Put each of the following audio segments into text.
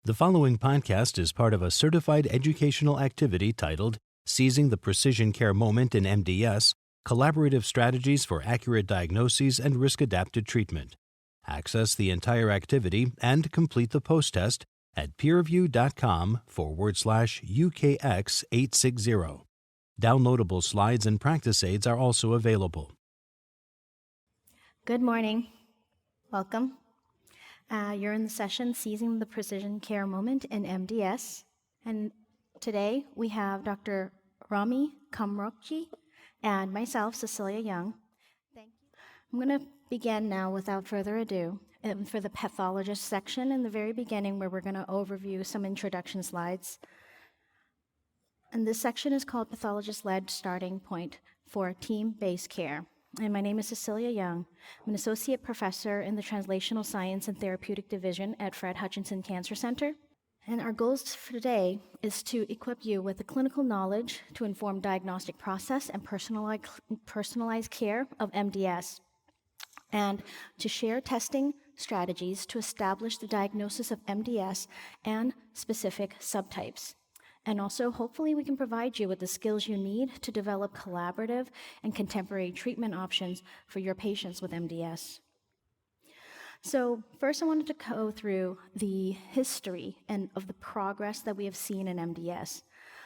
The following podcast is part of a certified educational activity titled Seizing the Precision Care Moment in MDS, Collaborative Strategies for Accurate Diagnoses and Risk-Adapted Treatment. Access the entire activity and complete the post-test at peerview.com/UKX860. Downloadable slides and practice aids are also available. Good morning. Welcome. You're in the session Seizing the Precision Care Moment in MDS. And today we have Dr. Rami Kamrokji and myself, Cecilia Young. Thank you. I'm going to begin now without further ado for the pathologist section in the very beginning, where we're going to overview some introduction slides. And this section is called Pathologist-Led Starting Point for Team-Based Care. And my name is Cecilia Young. I'm an associate professor in the Translational Science and Therapeutic Division at Fred Hutchinson Cancer Center. And our goals for today is to equip you with the clinical knowledge to inform diagnostic process and personalized care of MDS, and to share testing strategies to establish the diagnosis of MDS and specific subtypes. And also, hopefully, we can provide you with the skills you need to develop collaborative and contemporary treatment options for your patients with MDS. So first, I wanted to go through the history and of the progress that we have seen in MDS,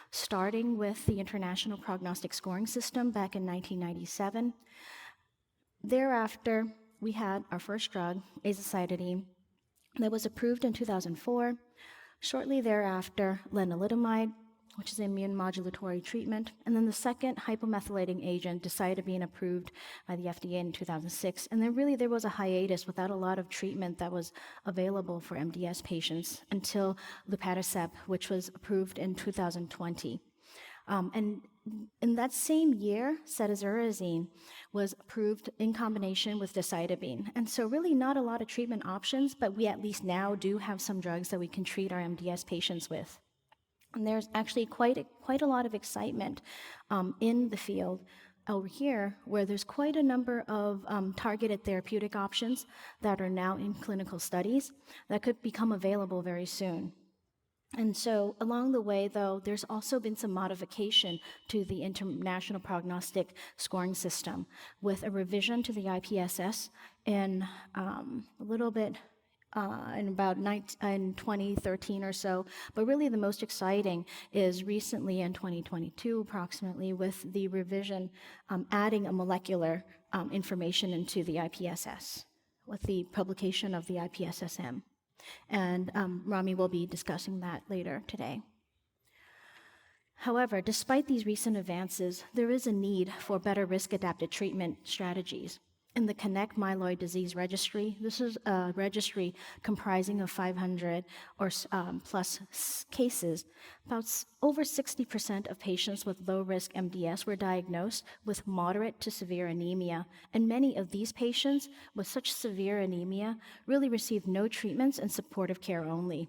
starting with the International Prognostic Scoring System back in 1997. Thereafter, we had our first drug, azacitidine, that was approved in 2004. Shortly thereafter, lenalidomide, which is an immune modulatory treatment, and then the second hypomethylating agent, decitabine, approved by the FDA in 2006. And then really there was a hiatus without a lot of treatment that was available for MDS patients until luspatercept, which was approved in 2020. And in that same year, cedazuridine was approved in combination with decitabine. And so really not a lot of treatment options, but we at least now do have some drugs that we can treat our MDS patients with. And there's actually quite a lot of excitement in the field over here, where there's quite a number of targeted therapeutic options that are now in clinical studies that could become available very soon. And so along the way, though, there's also been some modification to the International Prognostic Scoring System with a revision to the IPSS in in 2013 or so. But really the most exciting is recently in 2022, approximately, with the revision adding a molecular information into the IPSS with the publication of the IPSS-M. And Rami will be discussing that later today. However, despite these recent advances, there is a need for better risk-adapted treatment strategies. In the Connect Myeloid Disease Registry, this is a registry comprising of 500 or plus cases. About over 60% of patients with low-risk MDS were diagnosed with moderate to severe anemia, and many of these patients with such severe anemia really received no treatments and supportive care only.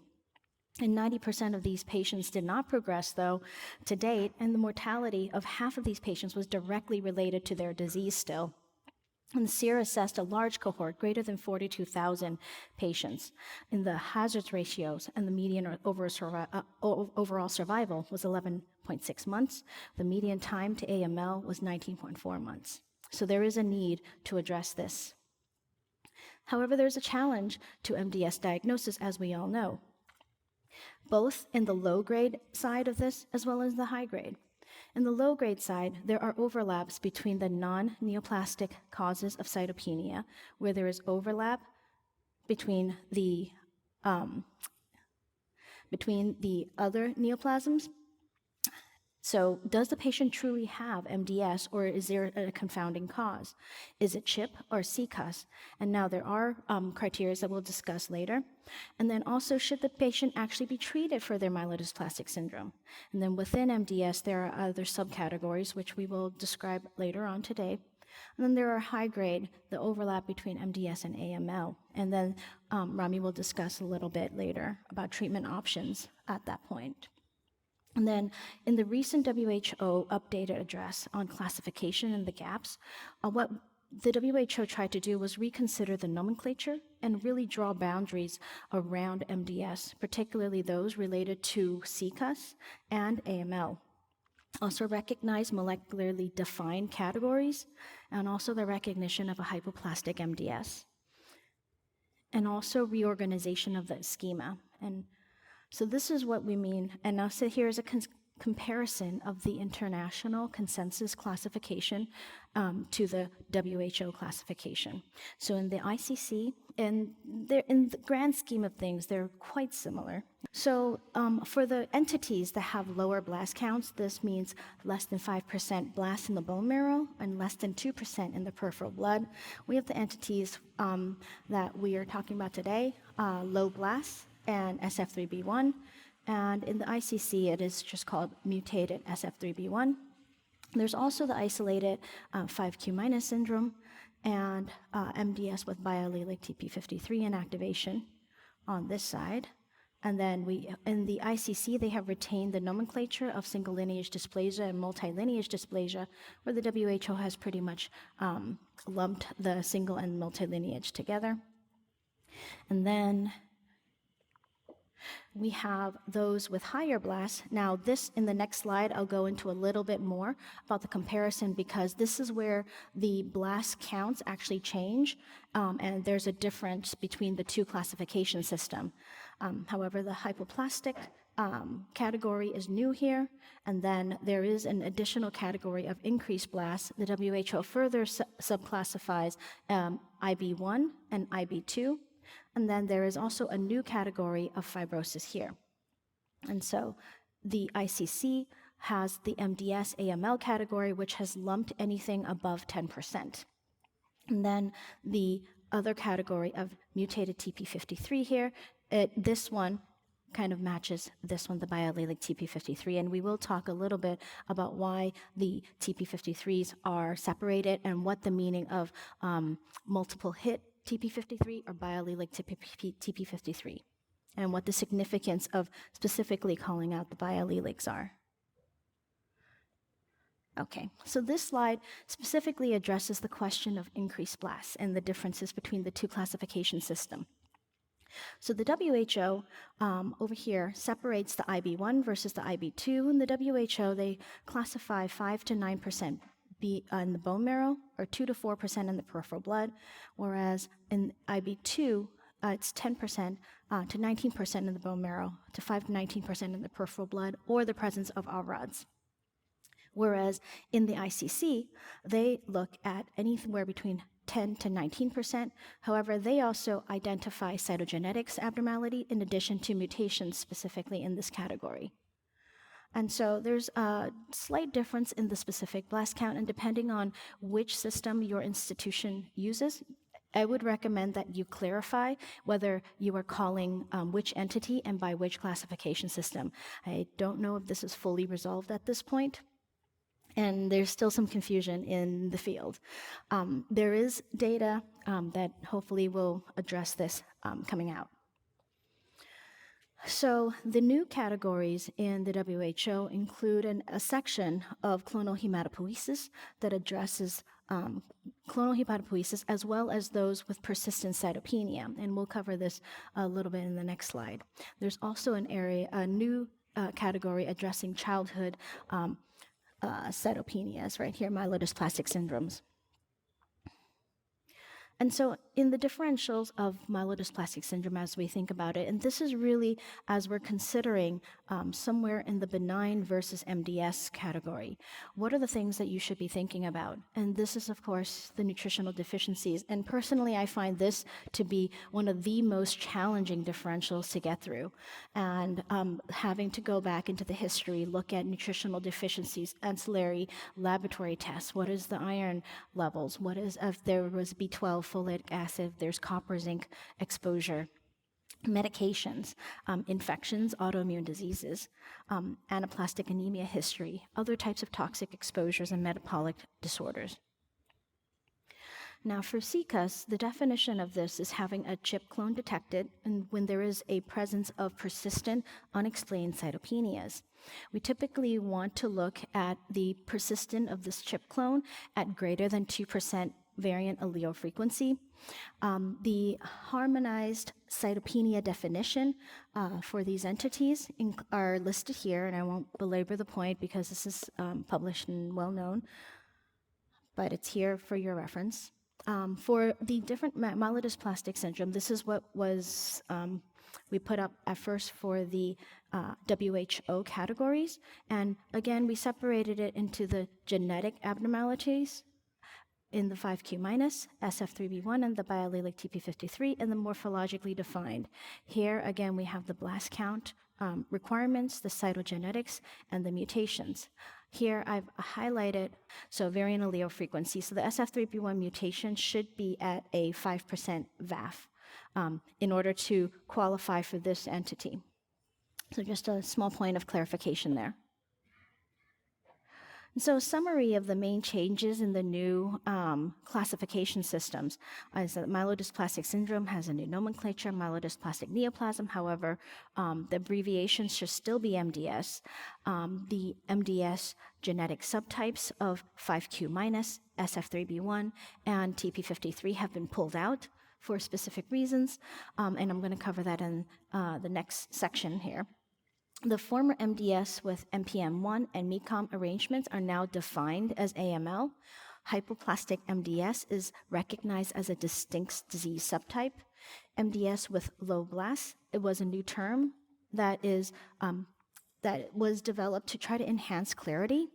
And 90% of these patients did not progress, though, to date, and the mortality of half of these patients was directly related to their disease still. And SEER assessed a large cohort, greater than 42,000 patients, in the hazards ratios, and the median overall survival was 11.6 months. The median time to AML was 19.4 months. So there is a need to address this. However, there's a challenge to MDS diagnosis, as we all know, both in the low-grade side of this as well as the high-grade. In the low-grade side, there are overlaps between the non-neoplastic causes of cytopenia, where there is overlap between the other neoplasms. So does the patient truly have MDS, or is there a confounding cause? Is it CHIP or CCUS? And now there are criteria that we'll discuss later. And then also, should the patient actually be treated for their myelodysplastic syndrome? And then within MDS, there are other subcategories, which we will describe later on today. And then there are high-grade, the overlap between MDS and AML. And then Rami will discuss a little bit later about treatment options at that point. And then in the recent WHO updated address on classification and the gaps, what the WHO tried to do was reconsider the nomenclature and really draw boundaries around MDS, particularly those related to CCUS and AML. Also recognize molecularly defined categories, and also the recognition of a hypoplastic MDS, and also reorganization of the schema. And so this is what we mean. And now so here is a comparison of the international consensus classification to the WHO classification. So in the ICC, and in the grand scheme of things, they're quite similar. So for the entities that have lower blast counts, this means less than 5% blast in the bone marrow and less than 2% in the peripheral blood. We have the entities that we are talking about today, low blast and SF3B1. And in the ICC, it is just called mutated SF3B1. There's also the isolated 5q- syndrome and MDS with biallelic TP53 inactivation on this side. And then in the ICC, they have retained the nomenclature of single lineage dysplasia and multilineage dysplasia, where the WHO has pretty much lumped the single and multilineage together. And then we have those with higher blasts. Now this, in the next slide, I'll go into a little bit more about the comparison, because this is where the blast counts actually change, and there's a difference between the two classification systems. However, the hypoplastic category is new here, and then there is an additional category of increased blasts. The WHO further subclassifies IB1 and IB2. And then there is also a new category of fibrosis here. And so the ICC has the MDS AML category, which has lumped anything above 10%. And then the other category of mutated TP53 here, this one kind of matches this one, the biallelic TP53. And we will talk a little bit about why the TP53s are separated and what the meaning of multiple hit TP53 or biallelic TP53, and what the significance of specifically calling out the biallelics are. Okay, so this slide specifically addresses the question of increased blasts and the differences between the two classification systems. So the WHO over here separates the IB1 versus the IB2. In the WHO, they classify 5 to 9% in the bone marrow, or 2 to 4% in the peripheral blood, whereas in IB2, it's 10% to 19% in the bone marrow, to 5 to 19% in the peripheral blood, or the presence of RODs. Whereas in the ICC, they look at anywhere between 10 to 19%. However, they also identify cytogenetics abnormality in addition to mutations specifically in this category. And so there's a slight difference in the specific blast count, and depending on which system your institution uses, I would recommend that you clarify whether you are calling which entity and by which classification system. I don't know if this is fully resolved at this point, and there's still some confusion in the field. There is data that hopefully will address this coming out. So the new categories in the WHO include a section of clonal hematopoiesis that addresses clonal hematopoiesis, as well as those with persistent cytopenia, and we'll cover this a little bit in the next slide. There's also a new category addressing childhood cytopenias, right here, myelodysplastic syndromes. And so in the differentials of myelodysplastic syndrome, as we think about it, and this is really as we're considering somewhere in the benign versus MDS category, what are the things that you should be thinking about? And this is, of course, the nutritional deficiencies. And personally, I find this to be one of the most challenging differentials to get through. And having to go back into the history, look at nutritional deficiencies, ancillary laboratory tests. What is the iron levels? What is, if there was B12, folate acid, there's copper, zinc exposure, medications, infections, autoimmune diseases, anaplastic anemia history, other types of toxic exposures, and metabolic disorders. Now for CCUS, the definition of this is having a chip clone detected and when there is a presence of persistent, unexplained cytopenias. We typically want to look at the persistence of this chip clone at greater than 2% variant allele frequency. The harmonized cytopenia definition for these entities are listed here, and I won't belabor the point because this is published and well known, but it's here for your reference. For the different myelodysplastic syndrome, this is what was we put up at first for the WHO categories. And again, we separated it into the genetic abnormalities in the 5q minus, SF3B1, and the biallelic TP53, and the morphologically defined. Here, again, we have the blast count requirements, the cytogenetics, and the mutations. Here, I've highlighted, so variant allele frequency. So the SF3B1 mutation should be at a 5% VAF in order to qualify for this entity. So just a small point of clarification there. So, summary of the main changes in the new classification systems is that myelodysplastic syndrome has a new nomenclature, myelodysplastic neoplasm. However, the abbreviation should still be MDS. The MDS genetic subtypes of 5q minus, SF3B1, and TP53 have been pulled out for specific reasons, and I'm going to cover that in the next section here. The former MDS with NPM1 and MECOM arrangements are now defined as AML. Hypoplastic MDS is recognized as a distinct disease subtype. MDS with low blasts, it was a new term that was developed to try to enhance clarity.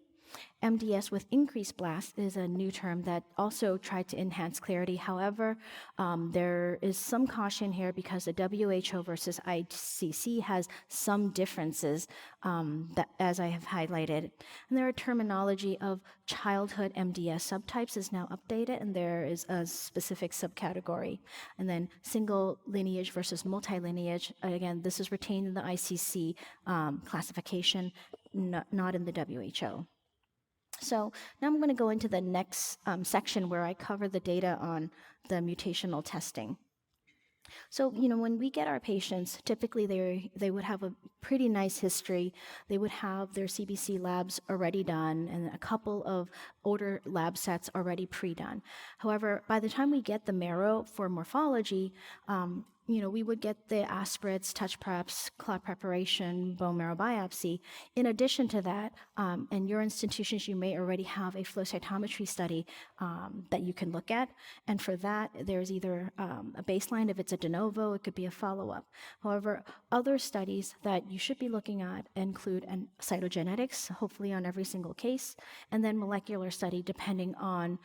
MDS with increased blast is a new term that also tried to enhance clarity. However, there is some caution here because the WHO versus ICC has some differences that, as I have highlighted. And their terminology of childhood MDS subtypes is now updated, and there is a specific subcategory. And then single lineage versus multilineage, again, this is retained in the ICC classification, not in the WHO. So now I'm going to go into the next section where I cover the data on the mutational testing. So, when we get our patients, typically they would have a pretty nice history. They would have their CBC labs already done and a couple of older lab sets already pre-done. However, by the time we get the marrow for morphology, we would get the aspirates, touch preps, clot preparation, bone marrow biopsy. In addition to that, in your institutions, you may already have a flow cytometry study that you can look at. And for that, there's either a baseline, if it's a de novo, it could be a follow-up. However, other studies that you should be looking at include cytogenetics, hopefully on every single case, and then molecular study depending on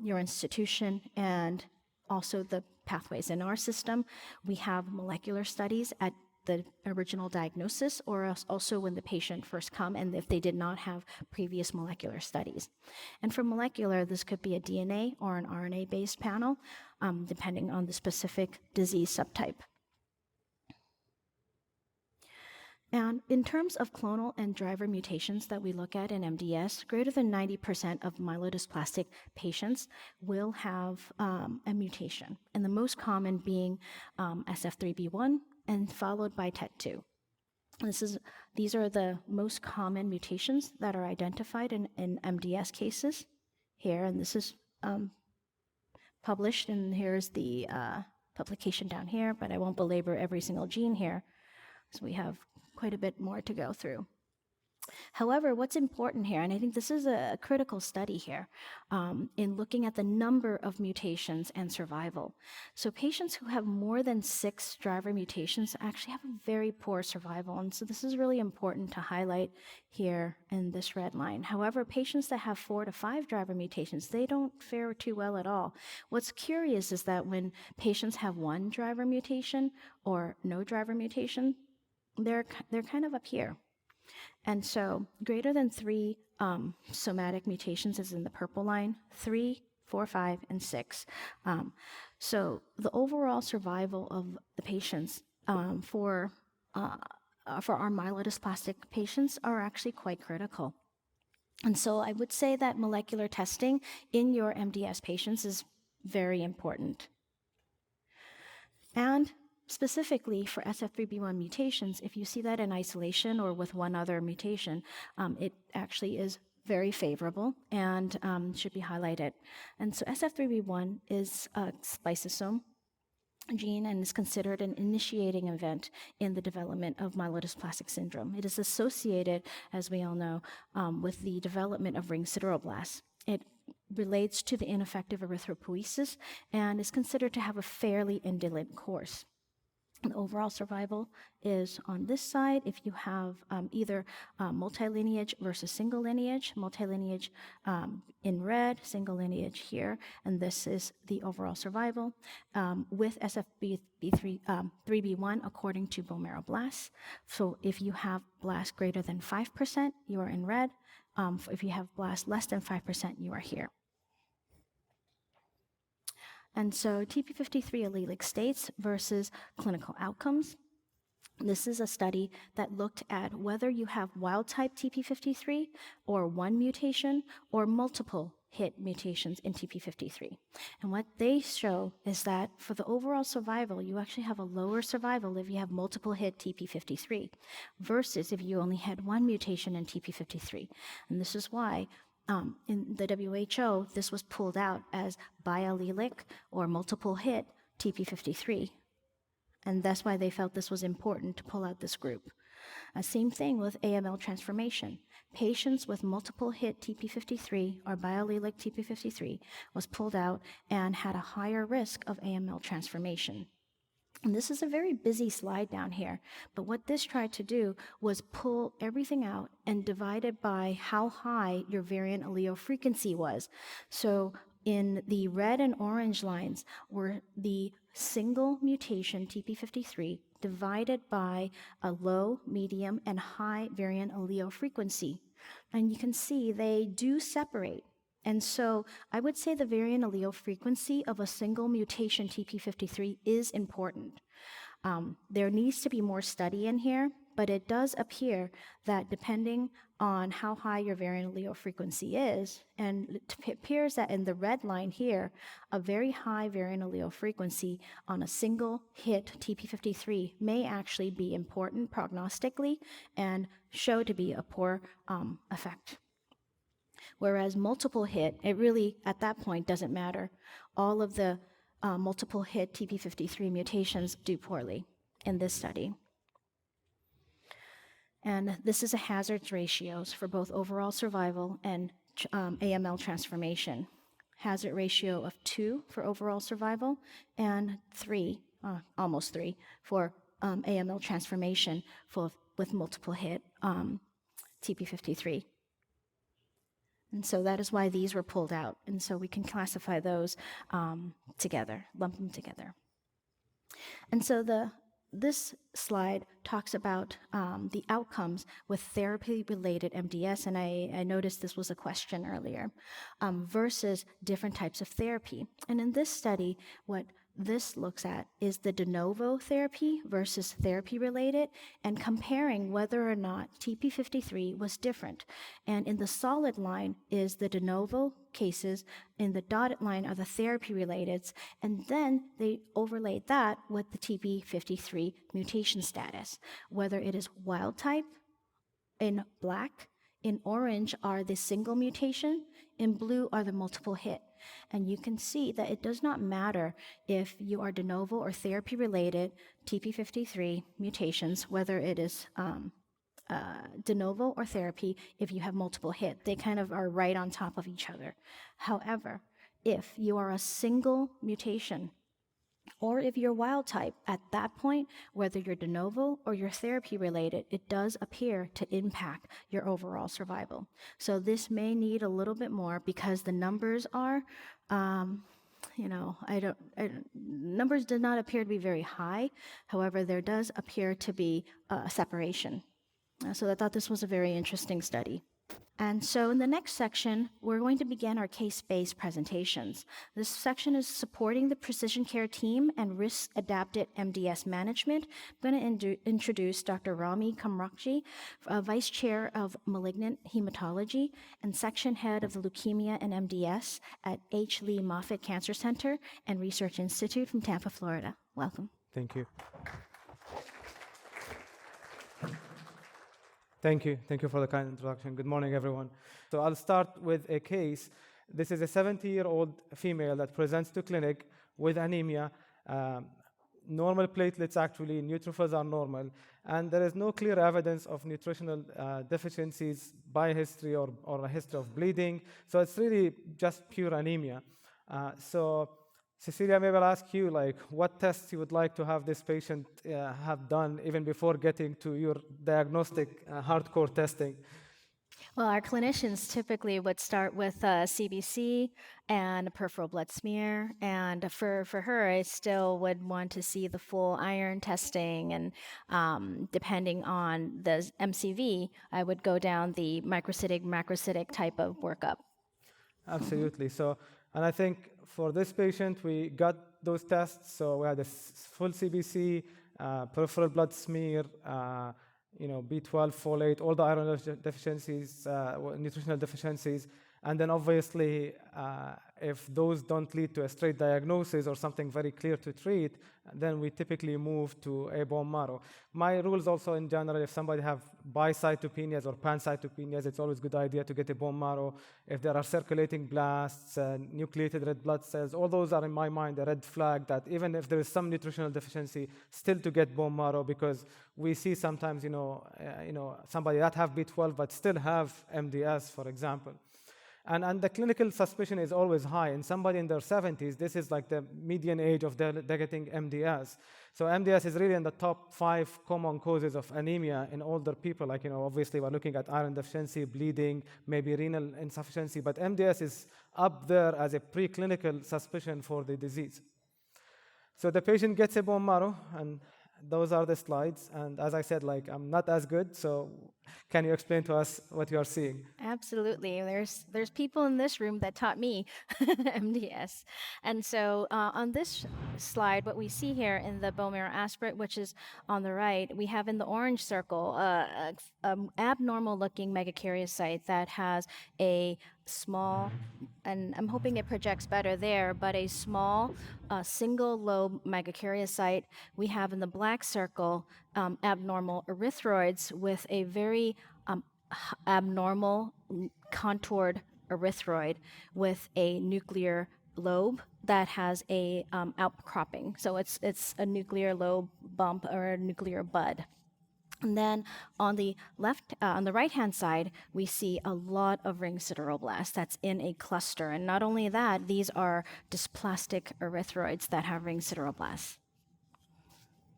your institution and also the pathways. In our system, we have molecular studies at the original diagnosis or else also when the patient first come and if they did not have previous molecular studies. And for molecular, this could be a DNA or an RNA-based panel, depending on the specific disease subtype. And in terms of clonal and driver mutations that we look at in MDS, greater than 90% of myelodysplastic patients will have a mutation, and the most common being SF3B1 and followed by TET2. These are the most common mutations that are identified in MDS cases here, and this is published, and here's the publication down here, but I won't belabor every single gene here, so we have quite a bit more to go through. However, what's important here, and I think this is a critical study here, in looking at the number of mutations and survival. So patients who have more than 6 driver mutations actually have a very poor survival, and so this is really important to highlight here in this red line. However, patients that have 4 to 5 driver mutations, they don't fare too well at all. What's curious is that when patients have 1 driver mutation or no driver mutation, they're kind of up here. And so greater than 3 somatic mutations is in the purple line, 3, 4, 5, and 6. So the overall survival of the patients for our myelodysplastic patients are actually quite critical. And so I would say that molecular testing in your MDS patients is very important. And specifically for SF3B1 mutations, if you see that in isolation or with one other mutation, it actually is very favorable and should be highlighted. And so SF3B1 is a spliceosome gene and is considered an initiating event in the development of myelodysplastic syndrome. It is associated, as we all know, with the development of ring sideroblasts. It relates to the ineffective erythropoiesis and is considered to have a fairly indolent course. And overall survival is on this side if you have either multilineage versus single lineage, multilineage in red, single lineage here, and this is the overall survival with SFB3B1 according to bone marrow blasts. So if you have blasts greater than 5%, you are in red. If you have blasts less than 5%, you are here. And so TP53 allelic states versus clinical outcomes. This is a study that looked at whether you have wild-type TP53 or one mutation or multiple hit mutations in TP53. And what they show is that for the overall survival, you actually have a lower survival if you have multiple hit TP53 versus if you only had one mutation in TP53. And this is why in the WHO, this was pulled out as biallelic or multiple hit TP53. And that's why they felt this was important to pull out this group. Same thing with AML transformation. Patients with multiple hit TP53 or biallelic TP53 was pulled out and had a higher risk of AML transformation. And this is a very busy slide down here, but what this tried to do was pull everything out and divide it by how high your variant allele frequency was. So in the red and orange lines were the single mutation TP53 divided by a low, medium, and high variant allele frequency. And you can see they do separate. And so I would say the variant allele frequency of a single mutation TP53 is important. There needs to be more study in here, but it does appear that depending on how high your variant allele frequency is, and it appears that in the red line here, a very high variant allele frequency on a single hit TP53 may actually be important prognostically and show to be a poor effect. Whereas multiple hit, it really, at that point, doesn't matter. All of the multiple hit TP53 mutations do poorly in this study. And this is a hazards ratios for both overall survival and AML transformation. Hazard ratio of 2 for overall survival and 3, almost 3, for AML transformation with multiple hit TP53. And so that is why these were pulled out. And so we can classify those together, lump them together. And so this slide talks about the outcomes with therapy-related MDS, and I noticed this was a question earlier, versus different types of therapy. And in this study, what this looks at is the de novo therapy versus therapy-related and comparing whether or not TP53 was different. And in the solid line is the de novo cases, in the dotted line are the therapy-relateds, and then they overlaid that with the TP53 mutation status, whether it is wild type in black, in orange are the single mutation, in blue are the multiple hit. And you can see that it does not matter if you are de novo or therapy-related TP53 mutations, whether it is de novo or therapy, if you have multiple hit. They kind of are right on top of each other. However, if you are a single mutation, or if you're wild type, at that point, whether you're de novo or you're therapy-related, it does appear to impact your overall survival. So this may need a little bit more because the numbers are, numbers do not appear to be very high. However, there does appear to be a separation. So I thought this was a very interesting study. And so in the next section, we're going to begin our case-based presentations. This section is supporting the precision care team and risk-adapted MDS management. I'm going to introduce Dr. Rami Kamrakji, Vice Chair of Malignant Hematology and Section Head of the Leukemia and MDS at H. Lee Moffitt Cancer Center and Research Institute from Tampa, Florida. Welcome. Thank you. Thank you. Thank you for the kind introduction. Good morning, everyone. So I'll start with a case. This is a 70-year-old female that presents to clinic with anemia. Normal platelets, actually, neutrophils are normal, and there is no clear evidence of nutritional deficiencies by history or a history of bleeding. So it's really just pure anemia. So Cecilia, maybe I'll ask you, like, what tests you would like to have this patient have done even before getting to your diagnostic hardcore testing? Well, our clinicians typically would start with CBC and a peripheral blood smear. And for her, I still would want to see the full iron testing. And depending on the MCV, I would go down the microcytic, macrocytic type of workup. Absolutely. So, and I think for this patient, we got those tests. So we had a full CBC, peripheral blood smear, B12, folate, all the iron deficiencies, nutritional deficiencies. And then obviously, if those don't lead to a straight diagnosis or something very clear to treat, then we typically move to a bone marrow. My rules also in general, if somebody have bicytopenias or pancytopenias, it's always a good idea to get a bone marrow. If there are circulating blasts, nucleated red blood cells, all those are in my mind a red flag that even if there is some nutritional deficiency, still to get bone marrow, because we see sometimes, somebody that have B12 but still have MDS, for example. And the clinical suspicion is always high. In somebody in their 70s, this is like the median age of they're getting MDS. So MDS is really in the top 5 common causes of anemia in older people. Like, obviously we're looking at iron deficiency, bleeding, maybe renal insufficiency, but MDS is up there as a preclinical suspicion for the disease. So the patient gets a bone marrow, and those are the slides. And as I said, like, I'm not as good, so can you explain to us what you are seeing? Absolutely. There's people in this room that taught me MDS. And so on this slide, what we see here in the bone marrow aspirate, which is on the right, we have in the orange circle an abnormal looking megakaryocyte that has a small, and I'm hoping it projects better there, but a small single lobe megakaryocyte. We have in the black circle abnormal erythroids with a very abnormal contoured erythroid with a nuclear lobe that has a outcropping. So it's a nuclear lobe bump or a nuclear bud. And then on the on the right-hand side, we see a lot of ring sideroblasts that's in a cluster. And not only that, these are dysplastic erythroids that have ring sideroblasts.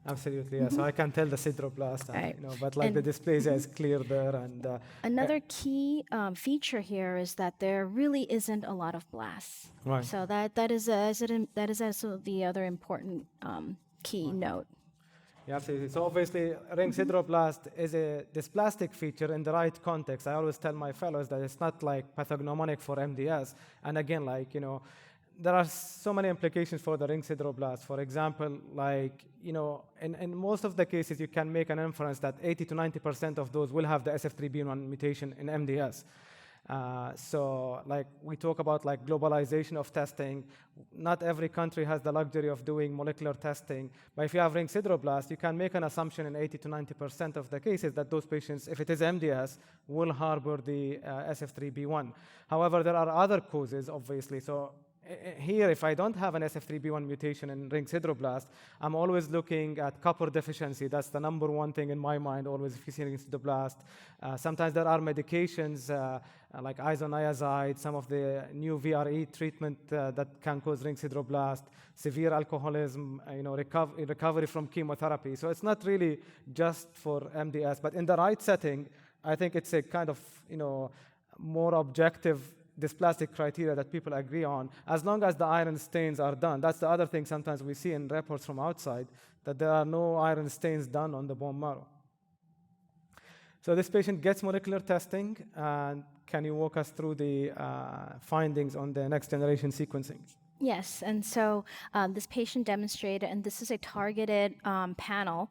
Absolutely, yeah. So I can tell the sideroblast, Right. but like the dysplasia is clear there. And another key feature here is that there really isn't a lot of blasts. Right. So that is also the other important key note. Yeah, absolutely. So obviously, ring sideroblast is a dysplastic feature in the right context. I always tell my fellows that it's not like pathognomonic for MDS. And again, there are so many implications for the ring sideroblast. For example, in most of the cases, you can make an inference that 80 to 90% of those will have the SF3B1 mutation in MDS. So we talk about globalization of testing. Not every country has the luxury of doing molecular testing. But if you have ring sideroblast, you can make an assumption in 80 to 90% of the cases that those patients, if it is MDS, will harbor the SF3B1. However, there are other causes, obviously. So here, if I don't have an SF3B1 mutation in ring sideroblast, I'm always looking at copper deficiency. That's the number one thing in my mind, always if you see ring sideroblast. Sometimes there are medications like isoniazid, some of the new VRE treatment that can cause ring sideroblast, severe alcoholism, recovery from chemotherapy. So it's not really just for MDS, but in the right setting, I think it's a kind of more objective dysplastic criteria that people agree on, as long as the iron stains are done. That's the other thing sometimes we see in reports from outside, that there are no iron stains done on the bone marrow. So this patient gets molecular testing, and can you walk us through the findings on the next generation sequencing? Yes, and so this patient demonstrated, and this is a targeted panel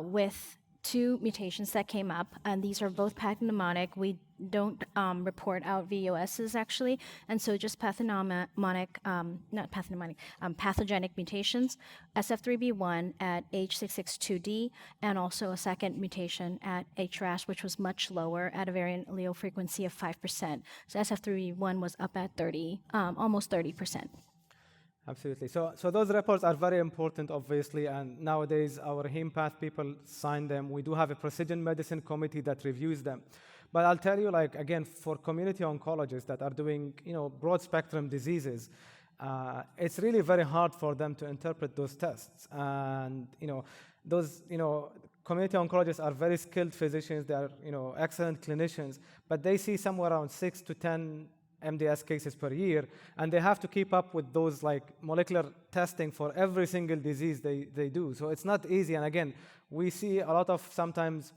with two mutations that came up, and these are both pathognomonic. We don't report out VOSs actually, and so just pathognomonic, not pathognomonic, pathogenic mutations, SF3B1 at H662D, and also a second mutation at HRAS, which was much lower at a variant allele frequency of 5%. So SF3B1 was up at 30, almost 30%. Absolutely. So those reports are very important, obviously, and nowadays our HemePath people sign them. We do have a precision medicine committee that reviews them. But I'll tell you, like, again, for community oncologists that are doing, broad spectrum diseases, it's really very hard for them to interpret those tests. And, those, community oncologists are very skilled physicians. They are, excellent clinicians, but they see somewhere around 6 to 10 MDS cases per year, and they have to keep up with those like molecular testing for every single disease they do. So it's not easy, and again, we see a lot of sometimes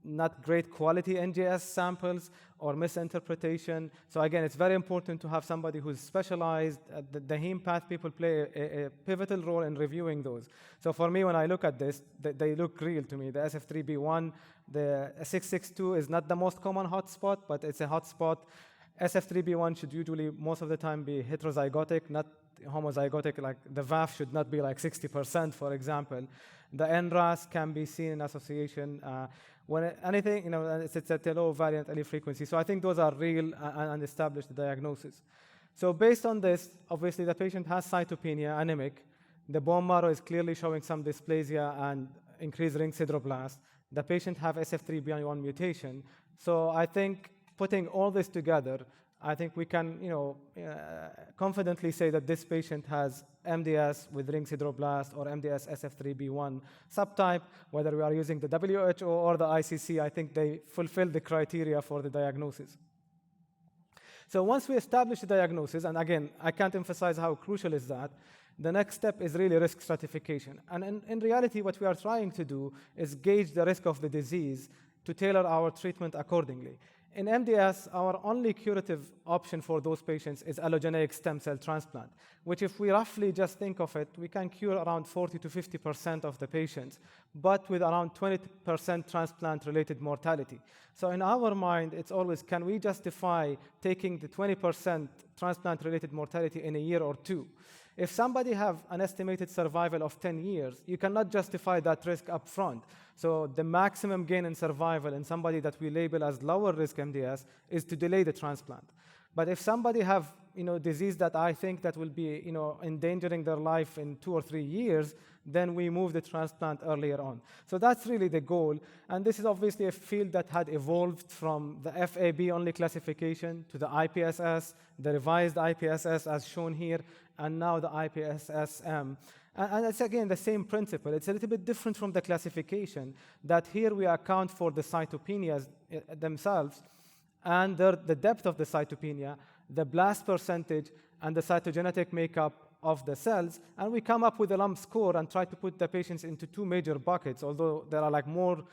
not great quality NGS samples or misinterpretation. So again, it's very important to have somebody who's specialized. The HemePath people play a pivotal role in reviewing those. So for me, when I look at this, they look real to me. The SF3B1, the 662 is not the most common hotspot, but it's a hotspot. SF3B1 should usually, most of the time, be heterozygotic, not homozygotic. Like the VAF should not be like 60%, for example. The NRAS can be seen in association. When anything, it's at a low variant allele frequency. So I think those are real and established diagnoses. So based on this, obviously the patient has cytopenia, anemic. The bone marrow is clearly showing some dysplasia and increased ring sideroblast. The patient have SF3B1 mutation. So I think putting all this together, I think we can, confidently say that this patient has MDS with ring sideroblast or MDS SF3B1 subtype. Whether we are using the WHO or the ICC, I think they fulfill the criteria for the diagnosis. So once we establish the diagnosis, and again, I can't emphasize how crucial is that, the next step is really risk stratification. And in reality, what we are trying to do is gauge the risk of the disease to tailor our treatment accordingly. In MDS, our only curative option for those patients is allogeneic stem cell transplant, which if we roughly just think of it, we can cure around 40 to 50% of the patients, but with around 20% transplant-related mortality. So in our mind, it's always, can we justify taking the 20% transplant-related mortality in a year or two? If somebody have an estimated survival of 10 years, you cannot justify that risk up front. So the maximum gain in survival in somebody that we label as lower risk MDS is to delay the transplant. But if somebody have disease that I think that will be endangering their life in 2 or 3 years, then we move the transplant earlier on. So that's really the goal. And this is obviously a field that had evolved from the FAB-only classification to the IPSS, the revised IPSS as shown here, and now the IPSS-M. And it's again the same principle. It's a little bit different from the classification, that here we account for the cytopenias themselves, and the depth of the cytopenia, the blast percentage, and the cytogenetic makeup of the cells, and we come up with a lump score and try to put the patients into 2 major buckets, although there are like more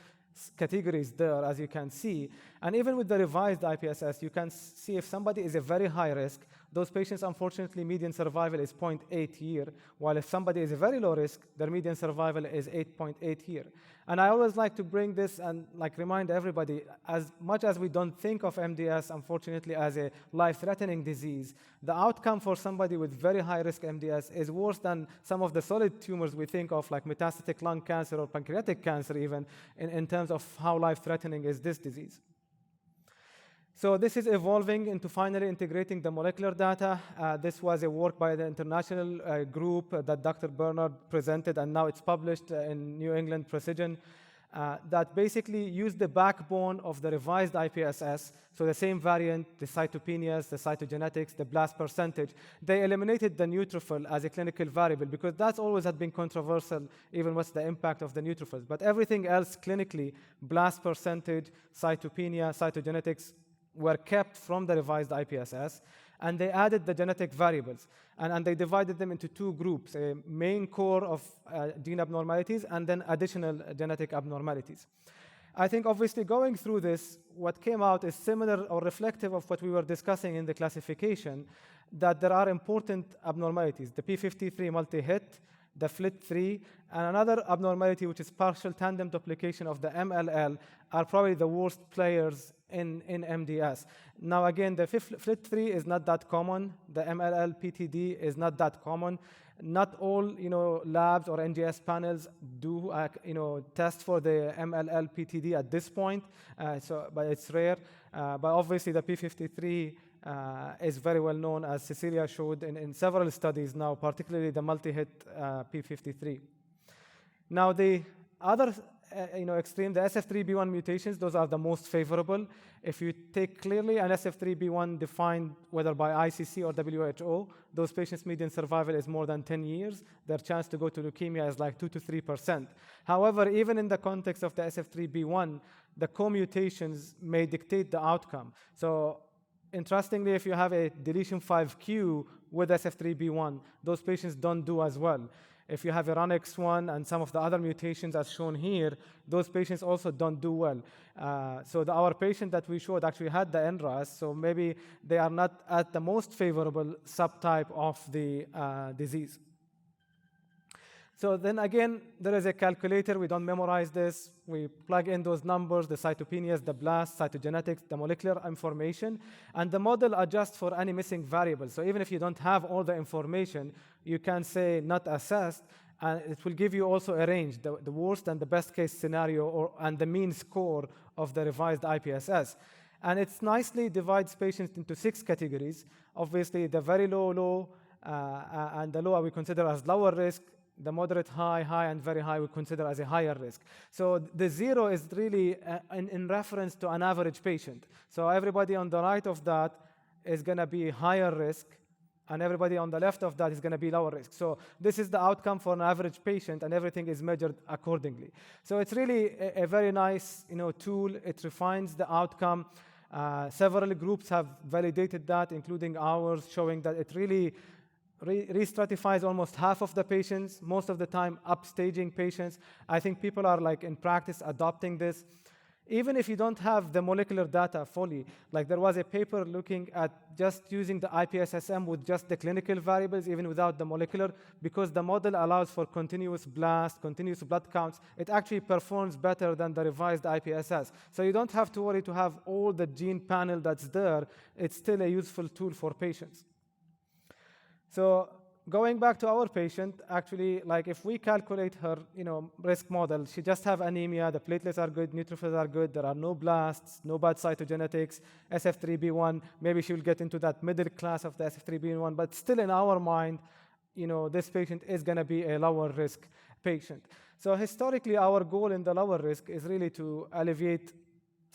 categories there, as you can see. And even with the revised IPSS, you can see if somebody is a very high risk, those patients, unfortunately, median survival is 0.8 year, while if somebody is a very low risk, their median survival is 8.8 year. And I always like to bring this and remind everybody, as much as we don't think of MDS, unfortunately, as a life-threatening disease, the outcome for somebody with very high-risk MDS is worse than some of the solid tumors we think of, like metastatic lung cancer or pancreatic cancer even, in terms of how life-threatening is this disease. So this is evolving into finally integrating the molecular data. This was a work by the international group that Dr. Bernard presented, and now it's published in New England Precision, that basically used the backbone of the revised IPSS, so the same variant, the cytopenias, the cytogenetics, the blast percentage. They eliminated the neutrophil as a clinical variable because that's always had been controversial, even what's the impact of the neutrophils. But everything else clinically, blast percentage, cytopenia, cytogenetics, were kept from the revised IPSS, and they added the genetic variables. And they divided them into 2 groups, a main core of gene abnormalities and then additional genetic abnormalities. I think obviously going through this, what came out is similar or reflective of what we were discussing in the classification, that there are important abnormalities. The P53 multi-hit, the FLT3, and another abnormality, which is partial tandem duplication of the MLL, are probably the worst players in MDS. Now, again, the FLT3 is not that common. The MLL PTD is not that common. Not all, labs or NGS panels do, test for the MLL PTD at this point, but it's rare. But obviously, the P53 is very well known, as Cecilia showed in several studies now, particularly the multi-hit P53. Now, the other extreme, the SF3B1 mutations, those are the most favorable. If you take clearly an SF3B1 defined whether by ICC or WHO, those patients' median survival is more than 10 years. Their chance to go to leukemia is like 2 to 3%. However, even in the context of the SF3B1, the co-mutations may dictate the outcome. So interestingly, if you have a deletion 5q with SF3B1, those patients don't do as well. If you have a RUNX1 and some of the other mutations as shown here, those patients also don't do well. So our patient that we showed actually had the NRAS, so maybe they are not at the most favorable subtype of the disease. So then again, there is a calculator. We don't memorize this. We plug in those numbers, the cytopenias, the blasts, cytogenetics, the molecular information, and the model adjusts for any missing variables. So even if you don't have all the information, you can say not assessed, and it will give you also a range, the worst and the best case scenario, and the mean score of the revised IPSS. And it nicely divides patients into 6 categories. Obviously, the very low, and the low we consider as lower risk. The moderate, high, and very high we consider as a higher risk. So the 0 is really in reference to an average patient. So everybody on the right of that is going to be higher risk, and everybody on the left of that is going to be lower risk. So this is the outcome for an average patient, and everything is measured accordingly. So it's really a very nice tool. It refines the outcome. Several groups have validated that, including ours, showing that it really re-stratifies almost half of the patients, most of the time upstaging patients. I think people are in practice adopting this. Even if you don't have the molecular data fully, there was a paper looking at just using the IPSS-M with just the clinical variables, even without the molecular, because the model allows for continuous blast, continuous blood counts. It actually performs better than the revised IPSS. So you don't have to worry to have all the gene panel that's there. It's still a useful tool for patients. So going back to our patient, actually, if we calculate her, risk model, she just have anemia, the platelets are good, neutrophils are good, there are no blasts, no bad cytogenetics, SF3B1, maybe she'll get into that middle class of the SF3B1, but still in our mind, this patient is going to be a lower risk patient. So historically, our goal in the lower risk is really to alleviate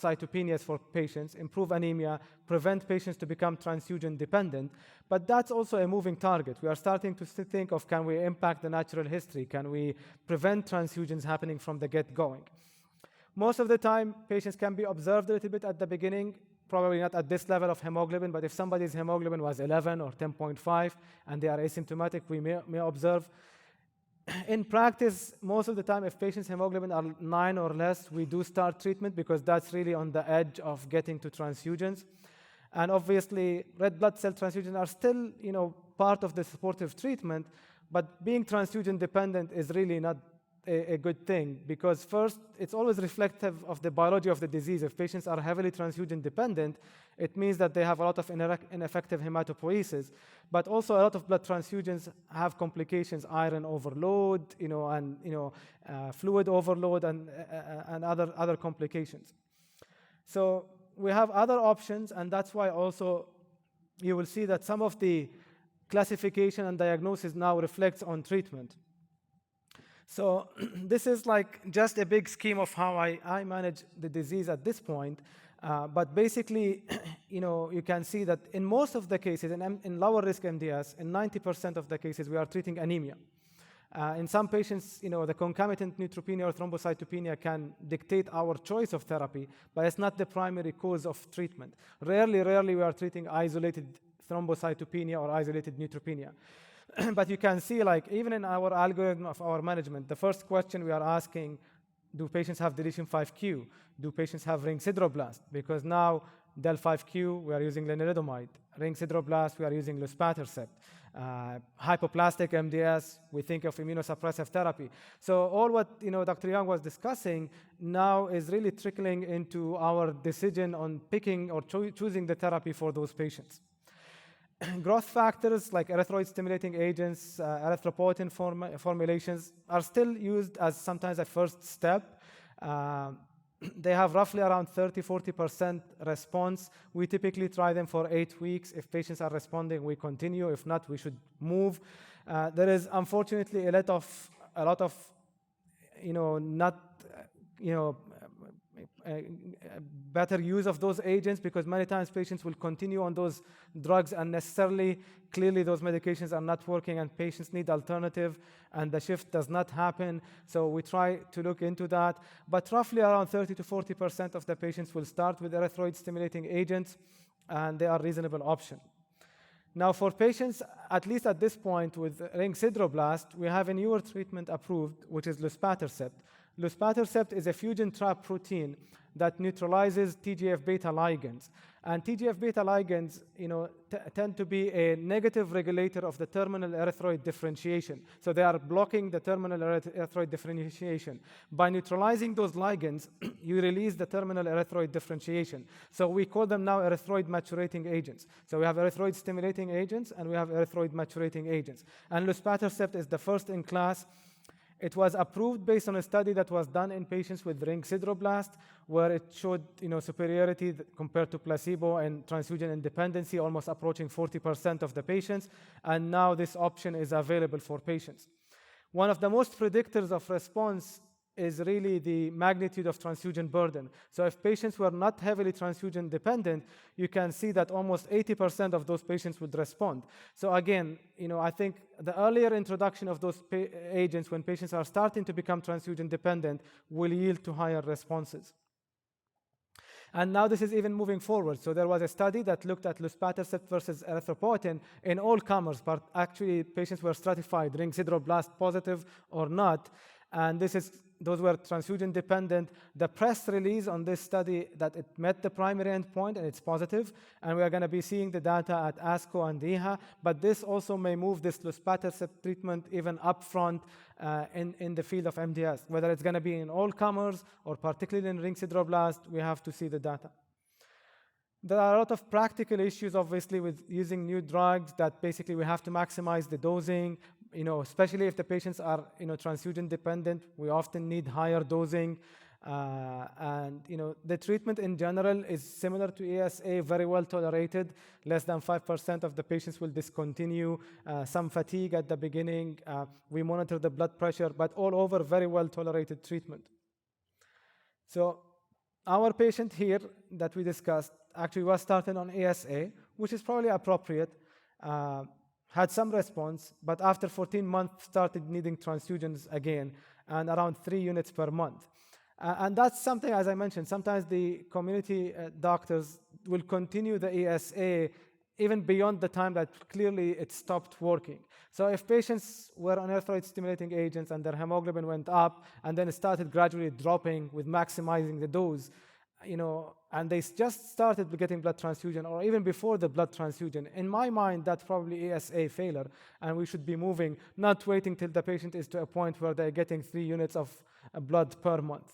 cytopenias for patients, improve anemia, prevent patients to become transfusion dependent. But that's also a moving target. We are starting to think of, can we impact the natural history? Can we prevent transfusions happening from the get-going? Most of the time, patients can be observed a little bit at the beginning, probably not at this level of hemoglobin, but if somebody's hemoglobin was 11 or 10.5 and they are asymptomatic, we may observe. In practice, most of the time, if patients' hemoglobin are 9 or less, we do start treatment because that's really on the edge of getting to transfusions. And obviously, red blood cell transfusions are still, part of the supportive treatment, but being transfusion dependent is really not a good thing, because first, it's always reflective of the biology of the disease. If patients are heavily transfusion dependent, it means that they have a lot of ineffective hematopoiesis, but also a lot of blood transfusions have complications, iron overload, fluid overload, and other complications. So we have other options, and that's why also you will see that some of the classification and diagnosis now reflects on treatment. So this is just a big scheme of how I manage the disease at this point. But basically, you can see that in most of the cases, in lower risk MDS, in 90% of the cases, we are treating anemia. In some patients, the concomitant neutropenia or thrombocytopenia can dictate our choice of therapy, but it's not the primary cause of treatment. Rarely we are treating isolated thrombocytopenia or isolated neutropenia. But you can see, even in our algorithm of our management, the first question we are asking, do patients have deletion 5q? Do patients have ring sideroblast? Because now, del 5q, we are using lenalidomide. Ring sideroblast, we are using luspatercept. Hypoplastic MDS, we think of immunosuppressive therapy. So all what Dr. Young was discussing now is really trickling into our decision on picking or choosing the therapy for those patients. Growth factors like erythroid-stimulating agents, erythropoietin formulations are still used as sometimes a first step. They have roughly around 30–40% response. We typically try them for 8 weeks. If patients are responding, we continue. If not, we should move. There is unfortunately a lot of not better use of those agents, because many times patients will continue on those drugs unnecessarily. Clearly those medications are not working and patients need alternative, and the shift does not happen. So we try to look into that. But roughly around 30–40% of the patients will start with erythroid stimulating agents, and they are a reasonable option. Now for patients, at least at this point with ring sideroblast, we have a newer treatment approved, which is luspatercept. Luspatercept is a fusion trap protein that neutralizes TGF-beta ligands. And TGF-beta ligands tend to be a negative regulator of the terminal erythroid differentiation. So they are blocking the terminal erythroid differentiation. By neutralizing those ligands, you release the terminal erythroid differentiation. So we call them now erythroid maturating agents. So we have erythroid stimulating agents and we have erythroid maturating agents. And luspatercept is the first in class. It was approved based on a study that was done in patients with ring sideroblast, where it showed superiority compared to placebo and transfusion independency, almost approaching 40% of the patients. And now this option is available for patients. One of the most predictors of response is really the magnitude of transfusion burden. So if patients were not heavily transfusion dependent, you can see that almost 80% of those patients would respond. So again, I think the earlier introduction of those agents when patients are starting to become transfusion dependent will yield to higher responses. And now this is even moving forward. So there was a study that looked at luspatercept versus erythropoietin in all comers, but actually patients were stratified, ring sideroblast positive or not. And those were transfusion dependent. The press release on this study that it met the primary endpoint and it's positive, and we are going to be seeing the data at ASCO and EHA, but this also may move this luspatercept treatment even upfront in the field of MDS. Whether it's going to be in all comers or particularly in ring sideroblast, we have to see the data. There are a lot of practical issues, obviously, with using new drugs that basically we have to maximize the dosing, especially if the patients are, transfusion dependent. We often need higher dosing. And the treatment in general is similar to ESA, very well tolerated. Less than 5% of the patients will discontinue. Some fatigue at the beginning. We monitor the blood pressure, but all over, very well tolerated treatment. So our patient here that we discussed actually was started on ESA, which is probably appropriate, had some response, but after 14 months started needing transfusions again, and around 3 units per month. And that's something, as I mentioned, sometimes the community doctors will continue the ESA even beyond the time that clearly it stopped working. So if patients were on erythroid stimulating agents and their hemoglobin went up and then it started gradually dropping with maximizing the dose, and they just started getting blood transfusion or even before the blood transfusion, in my mind, that's probably ESA failure, and we should be moving, not waiting till the patient is to a point where they're getting 3 units of blood per month.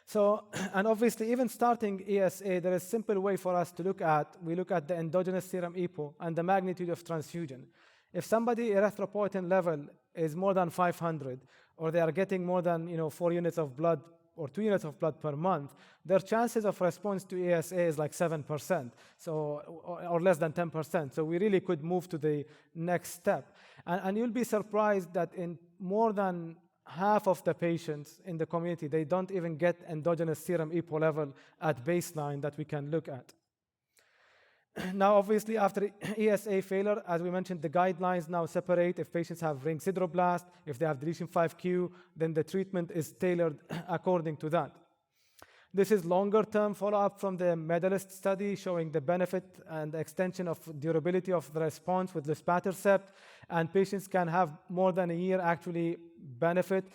So, and obviously, even starting ESA, there is a simple way for us to look at. We look at the endogenous serum EPO and the magnitude of transfusion. If somebody erythropoietin level is more than 500, or they are getting more than 4 units of blood or 2 units of blood per month, their chances of response to ESA is like 7%, or less than 10%. So we really could move to the next step. And you'll be surprised that in more than half of the patients in the community, they don't even get endogenous serum EPO level at baseline that we can look at. Now, obviously, after ESA failure, as we mentioned, the guidelines now separate. If patients have ring sideroblast, if they have deletion 5q, then the treatment is tailored according to that. This is longer-term follow-up from the medalist study showing the benefit and the extension of durability of the response with luspatercept, and patients can have more than a year actually benefit.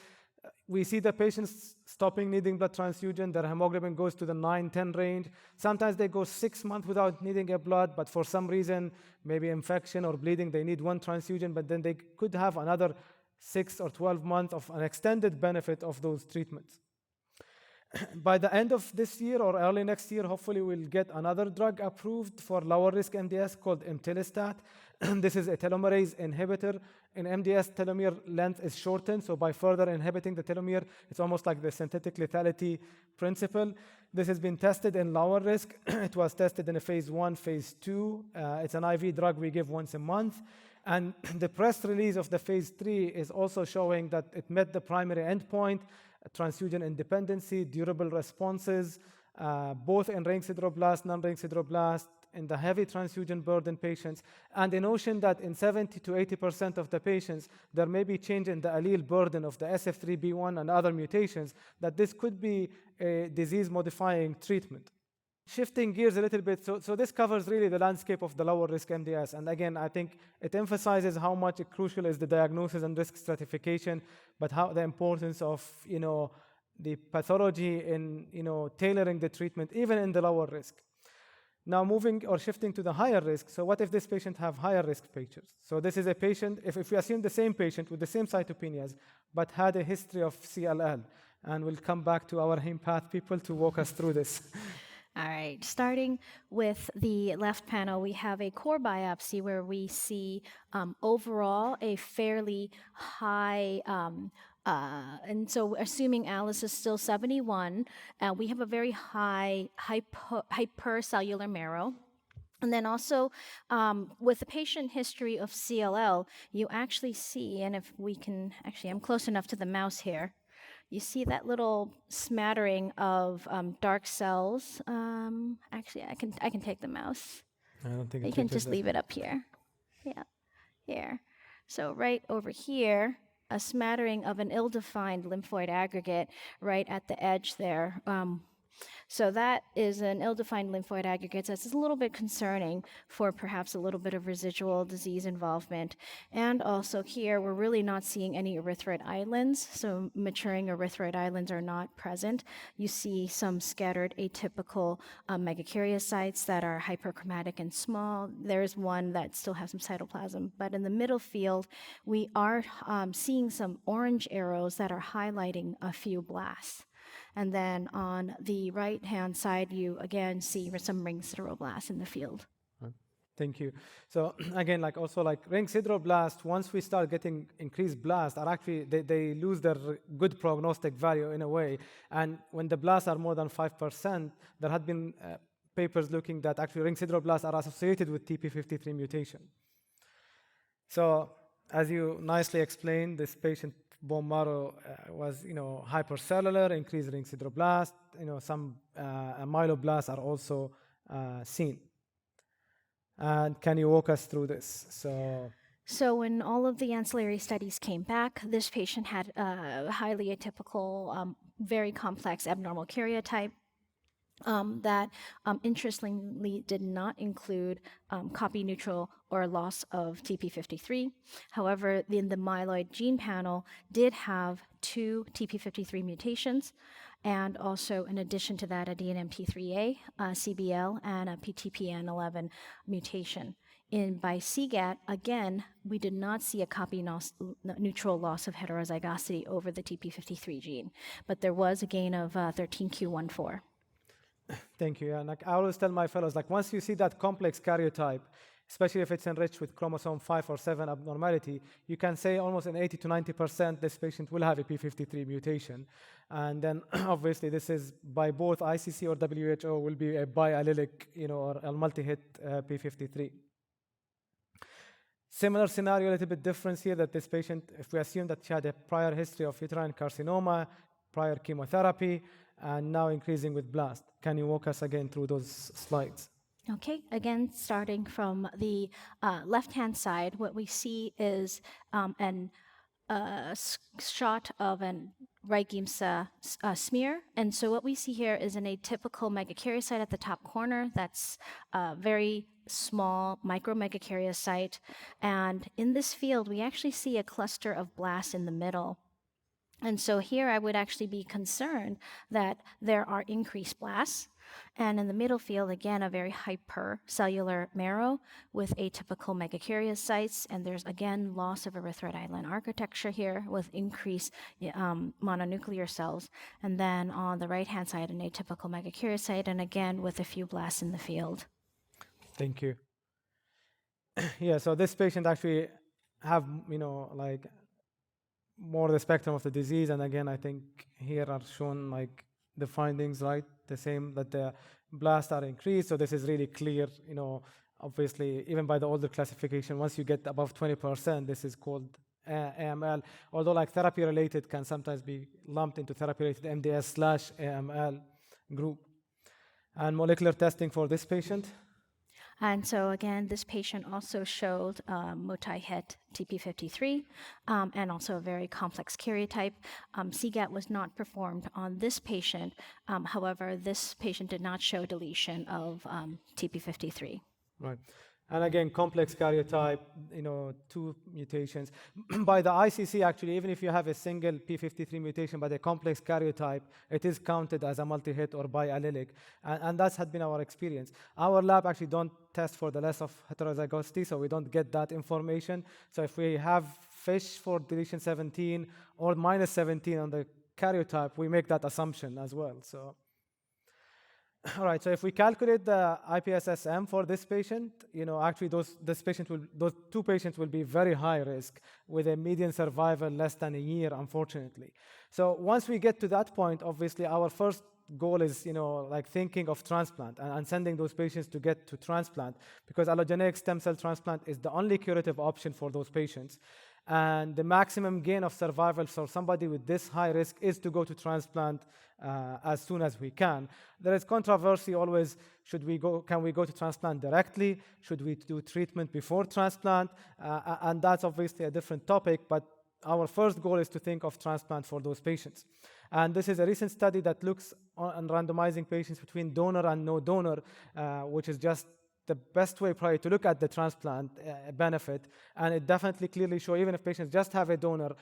we see the patients stopping needing blood transfusion. Their hemoglobin goes to the 9-10 range. Sometimes they go 6 months without needing a blood, but for some reason, maybe infection or bleeding, they need one transfusion, but then they could have another 6 or 12 months of an extended benefit of those treatments. By the end of this year or early next year, hopefully we'll get another drug approved for lower risk MDS called imetelstat. This is a telomerase inhibitor. In MDS, telomere length is shortened, so by further inhibiting the telomere, it's almost like the synthetic lethality principle. This has been tested in lower risk. It was tested in a phase 1, phase 2. It's an IV drug we give once a month. And the press release of the phase 3 is also showing that it met the primary endpoint, transfusion independency, durable responses, both in ring sideroblast, non-ring sideroblast, in the heavy transfusion burden patients, and a notion that in 70 to 80% of the patients, there may be change in the allele burden of the SF3B1 and other mutations, that this could be a disease-modifying treatment. Shifting gears a little bit, so this covers really the landscape of the lower risk MDS. And again, I think it emphasizes how much crucial is the diagnosis and risk stratification, but how the importance of, the pathology in, tailoring the treatment, even in the lower risk. Now moving or shifting to the higher risk, so what if this patient have higher risk patients? So this is a patient, if we assume the same patient with the same cytopenias, but had a history of CLL, and we'll come back to our HemePath people to walk us through this. All right, starting with the left panel, we have a core biopsy where we see overall a fairly high, and so assuming Alice is still 71, we have a very high hypercellular marrow. And then also, with the patient history of CLL, you actually see, and if we can, actually I'm close enough to the mouse here, you see that little smattering of dark cells. Actually, I can take the mouse. I don't think you can just leave it up here. Yeah, here. So right over here, a smattering of an ill-defined lymphoid aggregate right at the edge there. So that is an ill-defined lymphoid aggregate. So it's a little bit concerning for perhaps a little bit of residual disease involvement. And also here, we're really not seeing any erythroid islands. So maturing erythroid islands are not present. You see some scattered atypical megakaryocytes that are hyperchromatic and small. There's one that still has some cytoplasm. But in the middle field, we are seeing some orange arrows that are highlighting a few blasts. And then on the right-hand side, you again see some ring sideroblasts in the field. Thank you. So again, like ring sideroblast, once we start getting increased blasts, are actually, they lose their good prognostic value in a way. And when the blasts are more than 5%, there had been papers looking that actually ring sideroblasts are associated with TP53 mutation. So as you nicely explained, this patient bone marrow was, hypercellular, increased ring sideroblast. Some myeloblasts are also seen. And can you walk us through this? So when all of the ancillary studies came back, this patient had a highly atypical, very complex abnormal karyotype. That interestingly did not include copy neutral or loss of TP53. However, in the myeloid gene panel did have 2 TP53 mutations, and also in addition to that, a DNMT3A, CBL, and a PTPN11 mutation. By CGAT, again, we did not see a copy neutral loss of heterozygosity over the TP53 gene, but there was a gain of 13q14. Thank you. And I always tell my fellows, once you see that complex karyotype, especially if it's enriched with chromosome 5 or 7 abnormality, you can say almost in 80 to 90% this patient will have a P53 mutation. And then obviously this is by both ICC or WHO will be a biallelic, or a multi-hit P53. Similar scenario, a little bit different here, that this patient, if we assume that she had a prior history of uterine carcinoma, prior chemotherapy, and now increasing with blast. Can you walk us again through those slides? Okay, again, starting from the left-hand side, what we see is a shot of an Reichgemsa smear. And so what we see here is an atypical megakaryocyte at the top corner. That's a very small micromegakaryocyte. And in this field, we actually see a cluster of blasts in the middle. And so here I would actually be concerned that there are increased blasts. And in the middle field, again, a very hypercellular marrow with atypical megakaryocytes. And there's, again, loss of erythroid island architecture here with increased mononuclear cells. And then on the right-hand side, an atypical megakaryocyte, and again, with a few blasts in the field. Thank you. Yeah, so this patient actually have, like more the spectrum of the disease. And again, I think here are shown like the findings, right? The same, that the blasts are increased. So this is really clear, obviously, even by the older classification, once you get above 20%, this is called AML. Although like therapy-related can sometimes be lumped into therapy-related MDS/AML group. And molecular testing for this patient. And so again, this patient also showed multi-hit TP53 and also a very complex karyotype. CGAT was not performed on this patient. However, this patient did not show deletion of TP53. Right. And again, complex karyotype, 2 mutations. By the ICC, actually, even if you have a single P53 mutation but a complex karyotype, it is counted as a multi-hit or biallelic. And that's had been our experience. Our lab actually don't test for the loss of heterozygosity, so we don't get that information. So if we have FISH for deletion 17 or minus 17 on the karyotype, we make that assumption as well. So. All right, so if we calculate the IPSS-M for this patient, actually those 2 patients will be very high risk with a median survival less than a year, unfortunately. So once we get to that point, obviously our first goal is, like thinking of transplant and sending those patients to get to transplant, because allogeneic stem cell transplant is the only curative option for those patients. And the maximum gain of survival for somebody with this high risk is to go to transplant as soon as we can. There is controversy always, can we go to transplant directly? Should we do treatment before transplant? And that's obviously a different topic, but our first goal is to think of transplant for those patients. And this is a recent study that looks on randomizing patients between donor and no donor, which is just the best way probably to look at the transplant benefit. And it definitely clearly shows, even if patients just have a donor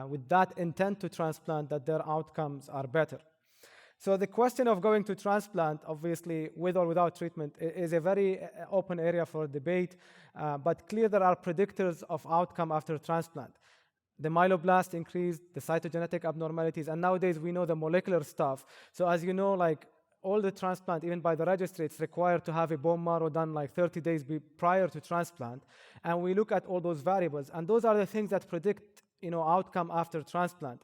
with that intent to transplant, that their outcomes are better. So the question of going to transplant, obviously, with or without treatment, is a very open area for debate, but clear there are predictors of outcome after transplant. The myeloblast increased, the cytogenetic abnormalities, and nowadays we know the molecular stuff. So as you know, like all the transplant, even by the registry, it's required to have a bone marrow done like 30 days prior to transplant. And we look at all those variables, and those are the things that predict, outcome after transplant.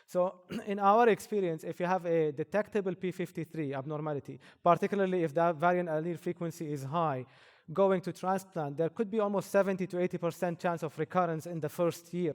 So in our experience, if you have a detectable P53 abnormality, particularly if that variant allele frequency is high, going to transplant, there could be almost 70 to 80% chance of recurrence in the first year.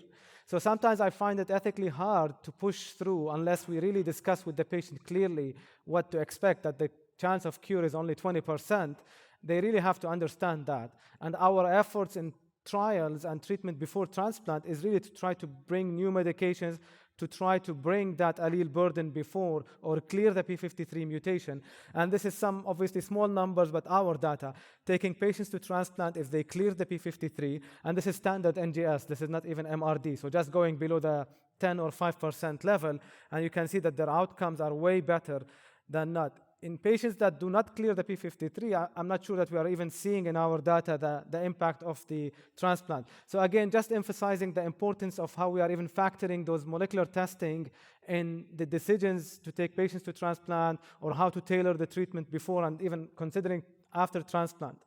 So sometimes I find it ethically hard to push through unless we really discuss with the patient clearly what to expect, that the chance of cure is only 20%. They really have to understand that. And our efforts in trials and treatment before transplant is really to try to bring new medications to try to bring that allele burden before or clear the P53 mutation. And this is some obviously small numbers, but our data, taking patients to transplant if they clear the P53, and this is standard NGS, this is not even MRD, so just going below the 10 or 5% level, and you can see that their outcomes are way better than not. In patients that do not clear the P53, I'm not sure that we are even seeing in our data the impact of the transplant. So again, just emphasizing the importance of how we are even factoring those molecular testing in the decisions to take patients to transplant or how to tailor the treatment before and even considering after transplant.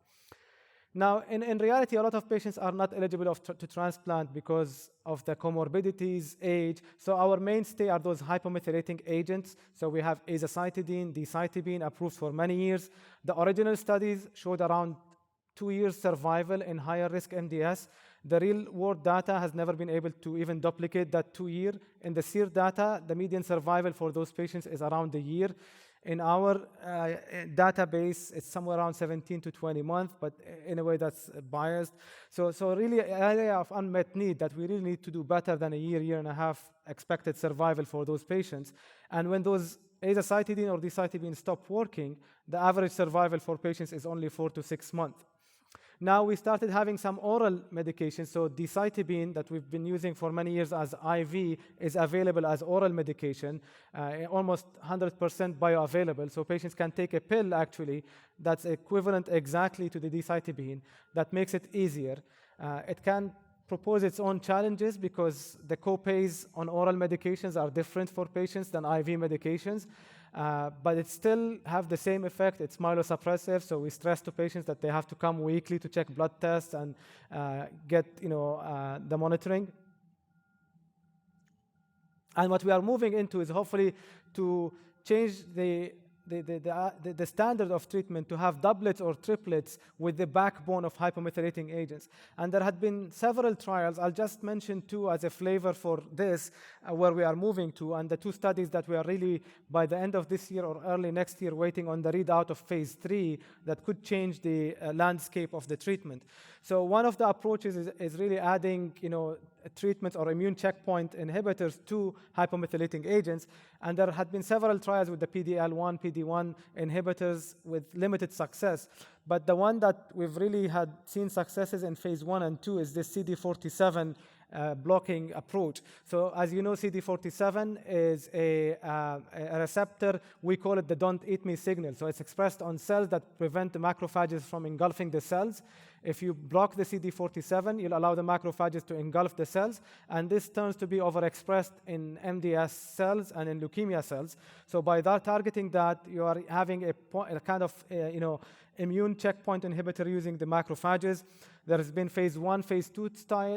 Now, in reality, a lot of patients are not eligible to transplant because of the comorbidities, age. So our mainstay are those hypomethylating agents. So we have azacitidine, decitabine, approved for many years. The original studies showed around 2 years survival in higher risk MDS. The real world data has never been able to even duplicate that 2 year. In the SEER data, the median survival for those patients is around a year. In our database, it's somewhere around 17 to 20 months, but in a way that's biased. So really an area of unmet need that we really need to do better than a year and a half expected survival for those patients. And when those azacitidine or decitabine stop working, the average survival for patients is only 4 to 6 months. Now we started having some oral medication. So decitabine that we've been using for many years as IV is available as oral medication, almost 100% bioavailable. So patients can take a pill actually that's equivalent exactly to the decitabine. That makes it easier. It can propose its own challenges because the co-pays on oral medications are different for patients than IV medications. But it still have the same effect. It's myelosuppressive, so we stress to patients that they have to come weekly to check blood tests and get the monitoring. And what we are moving into is hopefully to change the standard of treatment to have doublets or triplets with the backbone of hypomethylating agents. And there had been several trials. I'll just mention two as a flavor for this, where we are moving to, and the two studies that we are really, by the end of this year or early next year, waiting on the readout of phase 3 that could change the landscape of the treatment. So one of the approaches is really adding, treatments or immune checkpoint inhibitors to hypomethylating agents. And there had been several trials with the PD-L1, PD-1 inhibitors with limited success. But the one that we've really had seen successes in phase 1 and 2 is this CD47 blocking approach. So as you know, CD47 is a receptor. We call it the don't eat me signal. So it's expressed on cells that prevent the macrophages from engulfing the cells. If you block the CD47, you'll allow the macrophages to engulf the cells, and this turns to be overexpressed in MDS cells and in leukemia cells. So by that targeting that, you are having a kind of immune checkpoint inhibitor using the macrophages. There has been phase 1, phase 2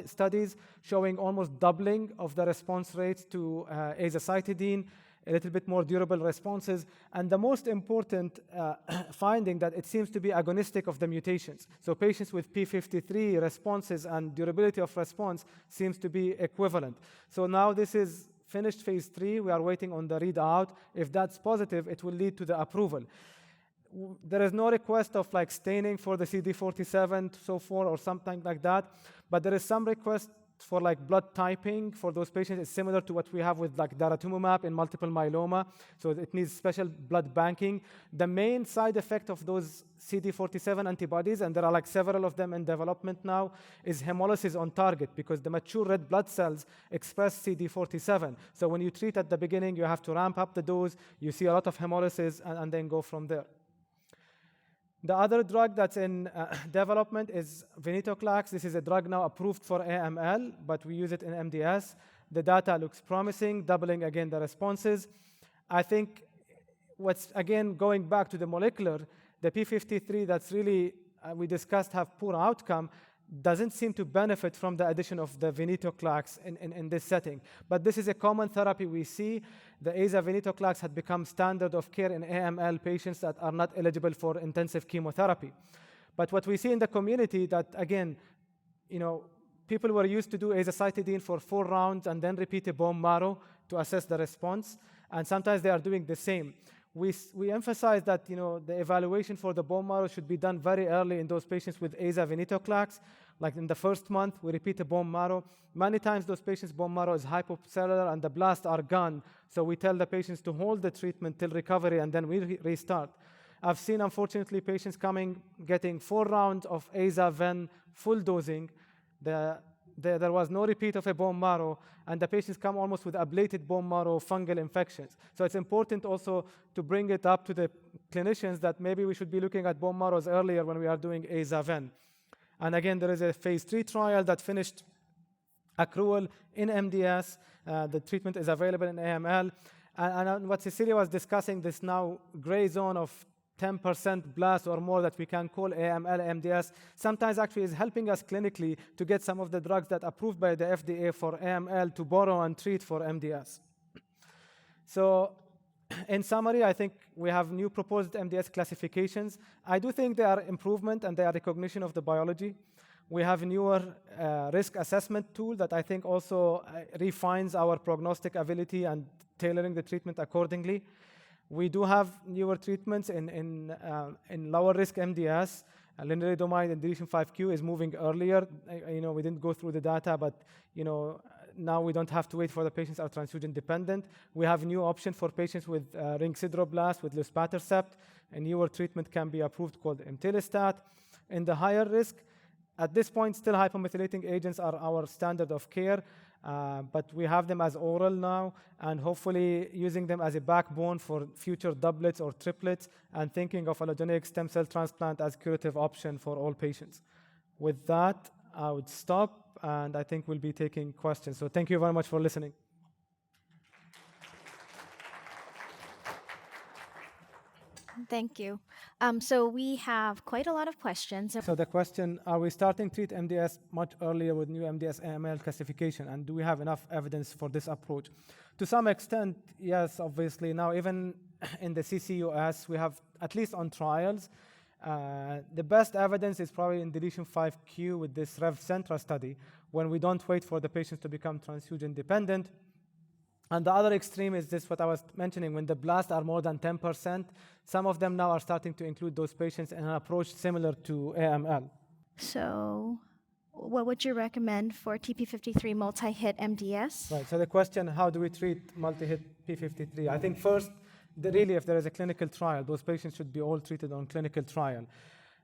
studies showing almost doubling of the response rates to azacitidine, a little bit more durable responses, and the most important finding that it seems to be agonistic of the mutations. So patients with P53 responses and durability of response seems to be equivalent. So now this is finished phase 3. We are waiting on the readout. If that's positive, it will lead to the approval. There is no request of like staining for the CD47, so forth, or something like that, but there is some request for like blood typing for those patients. It's similar to what we have with like daratumumab in multiple myeloma, so it needs special blood banking. The main side effect of those CD47 antibodies, and there are like several of them in development now, is hemolysis on target, because the mature red blood cells express CD47. So when you treat at the beginning, you have to ramp up the dose, you see a lot of hemolysis, and then go from there. The other drug that's in development is venetoclax. This is a drug now approved for AML, but we use it in MDS. The data looks promising, doubling again the responses. I think what's, again, going back to the molecular, the P53 that's really, we discussed, have poor outcome, doesn't seem to benefit from the addition of the venetoclax in this setting. But this is a common therapy we see. The aza-venetoclax had become standard of care in AML patients that are not eligible for intensive chemotherapy. But what we see in the community that, again, people were used to do azacitidine for 4 rounds and then repeat a bone marrow to assess the response. And sometimes they are doing the same. We emphasize that the evaluation for the bone marrow should be done very early in those patients with aza-venetoclax. Like in the first month, we repeat a bone marrow. Many times those patients' bone marrow is hypocellular and the blasts are gone. So we tell the patients to hold the treatment till recovery and then we restart. I've seen, unfortunately, patients getting 4 rounds of aza-ven full dosing. There was no repeat of a bone marrow, and the patients come almost with ablated bone marrow fungal infections. So it's important also to bring it up to the clinicians that maybe we should be looking at bone marrows earlier when we are doing aza-ven. And again, there is a phase 3 trial that finished accrual in MDS. The treatment is available in AML. And what Cecilia was discussing, this now gray zone of 10% blast or more that we can call AML, MDS, sometimes actually is helping us clinically to get some of the drugs that are approved by the FDA for AML to borrow and treat for MDS. So in summary, I think we have new proposed MDS classifications. I do think they are improvement and they are recognition of the biology. We have a newer risk assessment tool that I think also refines our prognostic ability and tailoring the treatment accordingly. We do have newer treatments in lower risk MDS. Lenalidomide and deletion 5q is moving earlier. We didn't go through the data, but now we don't have to wait for the patients are transfusion dependent. We have a new option for patients with ring sideroblast with luspatercept. A newer treatment can be approved called Imetelstat. In the higher risk, at this point, still hypomethylating agents are our standard of care, but we have them as oral now, and hopefully using them as a backbone for future doublets or triplets, and thinking of allogeneic stem cell transplant as curative option for all patients. With that, I would stop, and I think we'll be taking questions. So thank you very much for listening. Thank you. So we have quite a lot of questions. So the question, are we starting treat MDS much earlier with new MDS-AML classification? And do we have enough evidence for this approach? To some extent, yes, obviously. Now, even in the CCUS, we have, at least on trials, the best evidence is probably in deletion 5q with this RevCentra study, when we don't wait for the patients to become transfusion dependent. And the other extreme is this, what I was mentioning, when the blasts are more than 10%, some of them now are starting to include those patients in an approach similar to AML. So what would you recommend for TP53 multi-hit MDS? Right, so the question, how do we treat multi-hit P53? I think first, really, if there is a clinical trial, those patients should be all treated on clinical trial.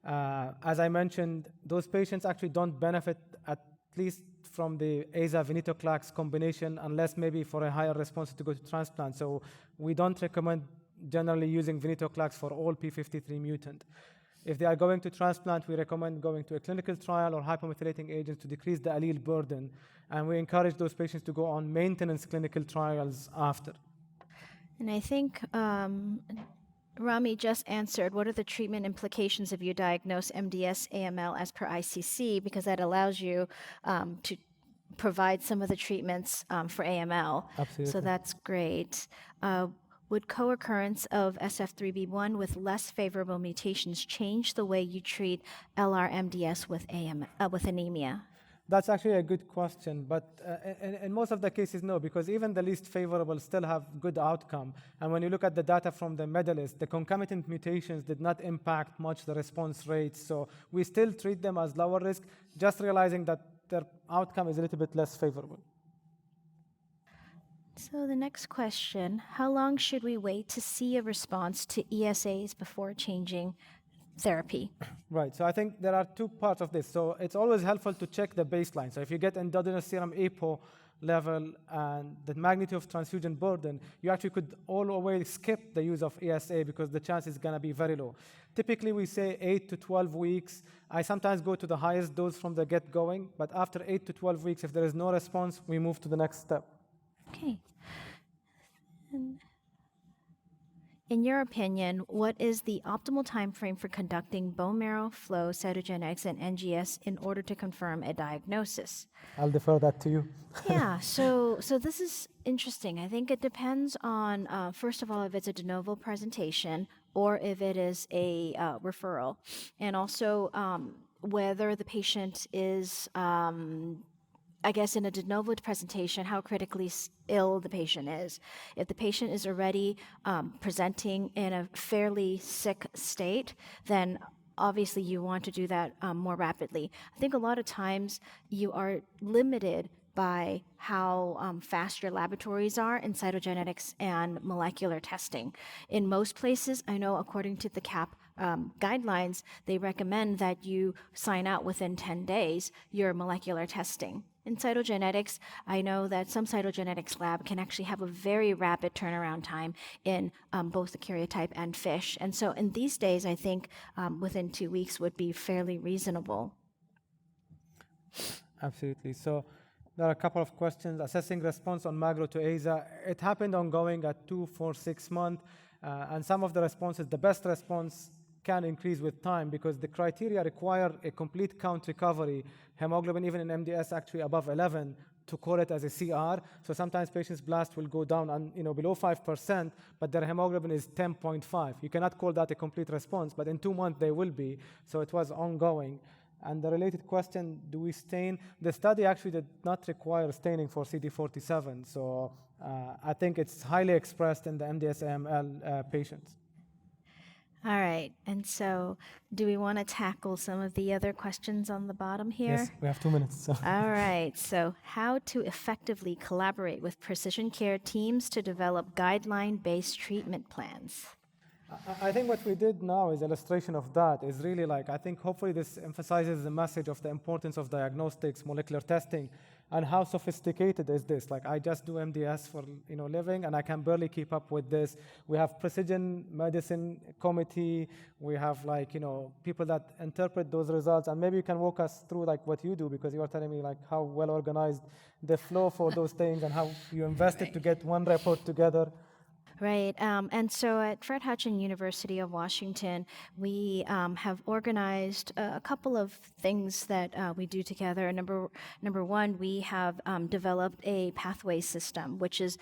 As I mentioned, those patients actually don't benefit at least from the AZA-venetoclax combination unless maybe for a higher response to go to transplant. So we don't recommend generally using venetoclax for all P53 mutant. If they are going to transplant, we recommend going to a clinical trial or hypomethylating agents to decrease the allele burden. And we encourage those patients to go on maintenance clinical trials after. And I think Rami just answered, what are the treatment implications if you diagnose MDS AML as per ICC, because that allows you to provide some of the treatments for AML. Absolutely. So that's great. Would co-occurrence of SF3B1 with less favorable mutations change the way you treat LR-MDS with anemia? That's actually a good question, but in most of the cases, no, because even the least favorable still have good outcome. And when you look at the data from the medalists, the concomitant mutations did not impact much the response rates. So we still treat them as lower risk, just realizing that their outcome is a little bit less favorable. So the next question, how long should we wait to see a response to ESAs before changing therapy? Right, so I think there are two parts of this. So it's always helpful to check the baseline. So if you get endogenous serum APO level and the magnitude of transfusion burden, you actually could all the way skip the use of ESA because the chance is going to be very low. Typically, we say 8 to 12 weeks. I sometimes go to the highest dose from the get-going, but after 8 to 12 weeks, if there is no response, we move to the next step. Okay. In your opinion, what is the optimal time frame for conducting bone marrow flow cytogenetics and NGS in order to confirm a diagnosis? I'll defer that to you. Yeah, so this is interesting. I think it depends on, first of all, if it's a de novo presentation or if it is a referral, and also whether the patient is I guess in a de novo presentation, how critically ill the patient is. If the patient is already presenting in a fairly sick state, then obviously you want to do that more rapidly. I think a lot of times you are limited by how fast your laboratories are in cytogenetics and molecular testing. In most places, I know according to the CAP guidelines, they recommend that you sign out within 10 days your molecular testing. In cytogenetics, I know that some cytogenetics lab can actually have a very rapid turnaround time in both the karyotype and FISH. And so in these days, I think within 2 weeks would be fairly reasonable. Absolutely. So there are a couple of questions. Assessing response on magro to AZA. It happened ongoing at 2, 4, 6 months. And some of the responses, the best response can increase with time because the criteria require a complete count recovery, hemoglobin even in MDS actually above 11 to call it as a CR. So sometimes patients' blast will go down and below 5%, but their hemoglobin is 10.5. You cannot call that a complete response, but in 2 months they will be. So it was ongoing. And the related question, do we stain? The study actually did not require staining for CD47. So I think it's highly expressed in the MDS-AML patients. All right, and so do we want to tackle some of the other questions on the bottom here? Yes, we have 2 minutes. So. All right, so how to effectively collaborate with precision care teams to develop guideline-based treatment plans? I think what we did now is illustration of that is really like, I think hopefully this emphasizes the message of the importance of diagnostics, molecular testing, and how sophisticated is this. Like I just do MDS for living, and I can barely keep up with this. We have precision medicine committee. We have people that interpret those results, and maybe you can walk us through like what you do, because you are telling me like how well organized the flow for those things and how you invested to get one report together. Right. And so at Fred Hutchinson University of Washington, we have organized a couple of things that we do together. Number one, we have developed a pathway system, which is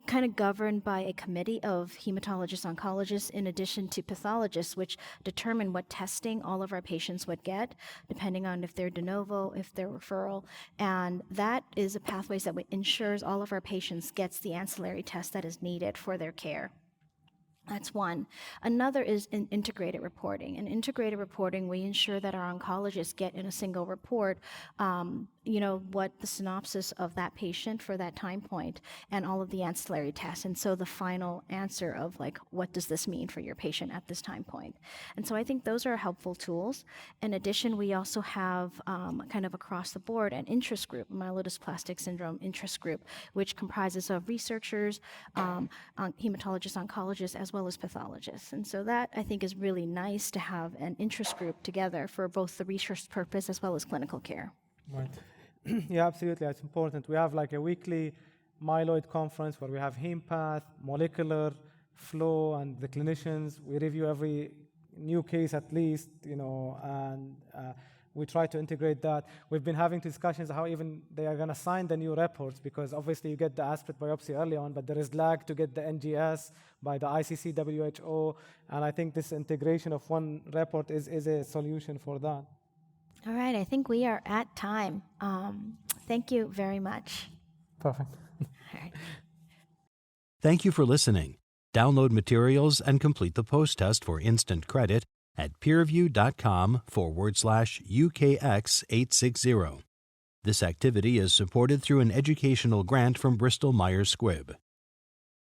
kind of governed by a committee of hematologists, oncologists, in addition to pathologists, which determine what testing all of our patients would get, depending on if they're de novo, if they're referral. And that is a pathway that ensures all of our patients gets the ancillary test that is needed for their care. That's one. Another is in integrated reporting. In integrated reporting, we ensure that our oncologists get in a single report, what the synopsis of that patient for that time point and all of the ancillary tests. And so the final answer of like, what does this mean for your patient at this time point? And so I think those are helpful tools. In addition, we also have kind of across the board an interest group, myelodysplastic syndrome interest group, which comprises of researchers, hematologists, oncologists, as well as pathologists. And so that I think is really nice to have an interest group together for both the research purpose as well as clinical care. Right. Yeah, absolutely. It's important. We have like a weekly myeloid conference where we have hempath, molecular, flow, and the clinicians. We review every new case at least, and we try to integrate that. We've been having discussions how even they are going to sign the new reports, because obviously you get the aspirate biopsy early on, but there is lag to get the NGS by the ICC, WHO, and I think this integration of one report is a solution for that. All right, I think we are at time. Thank you very much. Perfect. All right. Thank you for listening. Download materials and complete the post-test for instant credit at peerview.com/UKX860. This activity is supported through an educational grant from Bristol Myers Squibb.